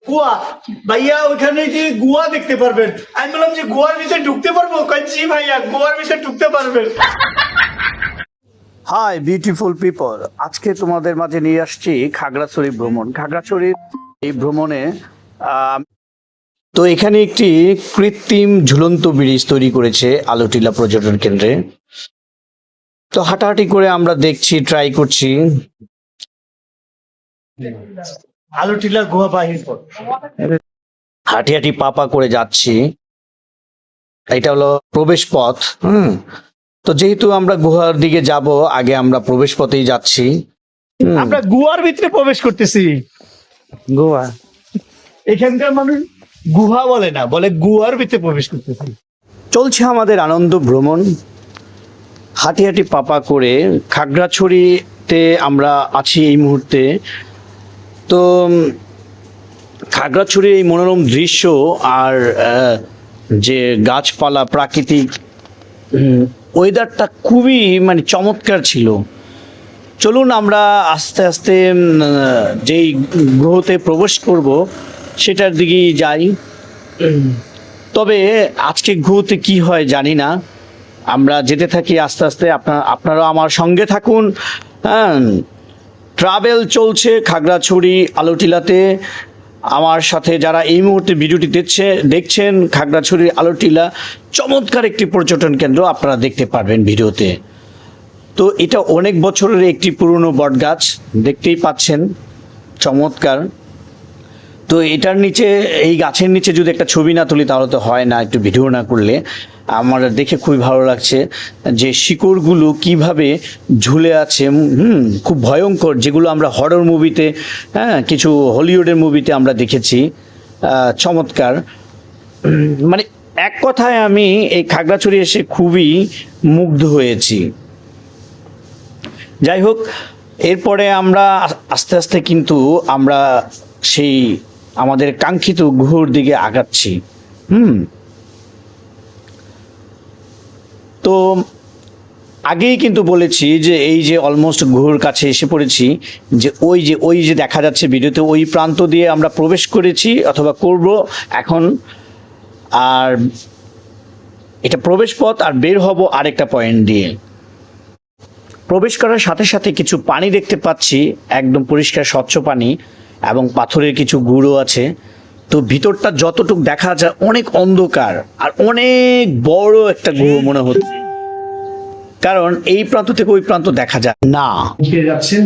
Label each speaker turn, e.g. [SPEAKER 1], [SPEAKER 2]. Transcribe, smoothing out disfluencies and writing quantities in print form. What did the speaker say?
[SPEAKER 1] গুয়া ভাইয়া, ওইখানে যে গুয়া দেখতে পারবেন। আমি বললাম যে গোয়ার ভিতরে ঢুকতে পারবো? কয় জি ভাইয়া, গোয়ার ভিতরে ঢুকতে পারবেন।
[SPEAKER 2] হাই বিউটিফুল পিপল, আজকে তোমাদের মাঝে নিয়ে আসছি খাগড়াছড়ি ভ্রমণ। খাগড়াছড়ির এই ভ্রমণে তো এখানে একটি কৃত্রিম ঝুলন্ত ব্রিজ তৈরি করেছে আলোটিলা পর্যটন কেন্দ্রে। তো হাঁটাহাঁটি করে আমরা দেখছি, ট্রাই করছি।
[SPEAKER 1] আলোটিলা গুহা বাহির পর
[SPEAKER 2] হাঁটি হাঁটি পা করে যাচ্ছি। এটা হলো প্রবেশ পথ। তো যেহেতু আমরা গুহার দিকে যাব, আগে আমরা প্রবেশ পথেই যাচ্ছি।
[SPEAKER 1] আমরা গুহার ভিতরে প্রবেশ করতেছি।
[SPEAKER 2] গোয়া
[SPEAKER 1] এখানকার মানুষ গুহা বলে না, বলে গুহার ভিতরে প্রবেশ করতেছি।
[SPEAKER 2] চলছে আমাদের আনন্দ ভ্রমণ। হাঁটি হাঁটি পা করে খাগড়াছড়িতে আমরা আছি এই মুহূর্তে। তো খাগড়াছড়ির এই মনোরম দৃশ্য আর যে গাছপালা, প্রাকৃতিক ওয়েদারটা খুবই মানে চমৎকার ছিল। চলুন আমরা আস্তে আস্তে যেই গ্রহতে প্রবেশ করব সেটার দিকেই যাই। তবে আজকে গ্রহতে কি হয় জানি না, আমরা যেতে থাকি আস্তে আস্তে। আপনারা আমার সঙ্গে থাকুন। হ্যাঁ, ট্রাভেল চলছে খাগড়াছড়ি আলোটিলাতে। আমার সাথে যারা এই মুহূর্তে ভিডিওটি দেখছেন, খাগড়াছড়ি আলোটিলা চমৎকার একটি পর্যটন কেন্দ্র, আপনারা দেখতে পারবেন ভিডিওতে। তো এটা অনেক বছরের একটি পুরনো বটগাছ, দেখতেই পাচ্ছেন, চমৎকার। তো এটার নিচে, এই গাছের নিচে যদি একটা ছবি না তুলি তাহলে তো হয় না, একটু ভিডিও না করলে। আমার দেখে খুবই ভালো লাগছে যে শিকড়গুলো কিভাবে ঝুলে আছে। খুব ভয়ঙ্কর, যেগুলো আমরা হরর মুভিতে, কিছু হলিউডের মুভিতে আমরা দেখেছি। চমৎকার। মানে এক কথায় আমি এই খাগড়াছড়ি এসে খুবই মুগ্ধ হয়েছি। যাই হোক, এরপরে আমরা আস্তে আস্তে কিন্তু আমরা সেই আমাদের কাঙ্ক্ষিত গুহর দিকে আগাচ্ছি। তো আগেই কিন্তু বলেছি যে এই যে অলমোস্ট গুহর কাছে এসে পড়েছি, যে ওই যে দেখা যাচ্ছে ভিডিওতে, ওই প্রান্ত দিয়ে আমরা প্রবেশ করেছি অথবা করব এখন। আর এটা প্রবেশ পথ, আর বের হব আরেকটা পয়েন্ট দিয়ে। প্রবেশ করার সাথে সাথে কিছু পানি দেখতে পাচ্ছি, একদম পরিষ্কার স্বচ্ছ পানি, এবং পাথরের কিছু গুঁড়ো আছে। তো ভিতরটা যতটুকু দেখা যায় অনেক অন্ধকার, আর অনেক বড় একটা গুহা মনে হচ্ছে, কারণ এই প্রান্ত থেকে ওই প্রান্ত দেখা যায় না।
[SPEAKER 1] যাচ্ছেন